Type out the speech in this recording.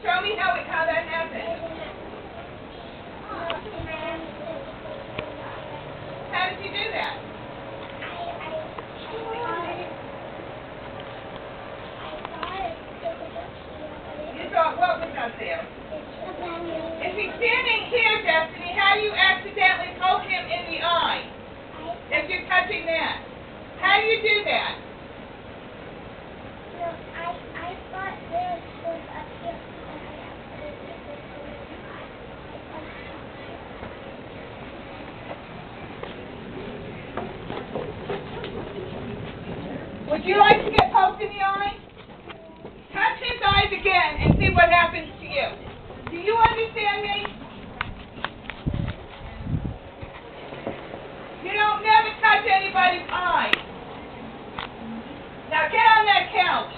Show me how that happened. How did you do that? You thought what was up there? If he's standing here, Destiny, how do you accidentally poke him in the eye? If you're touching that. How do you do that? No, I thought this was up here. Would you like to get poked in the eye? Touch his eyes again and see what happens to you. Do you understand me? You don't never touch anybody's eyes. Now get on that couch.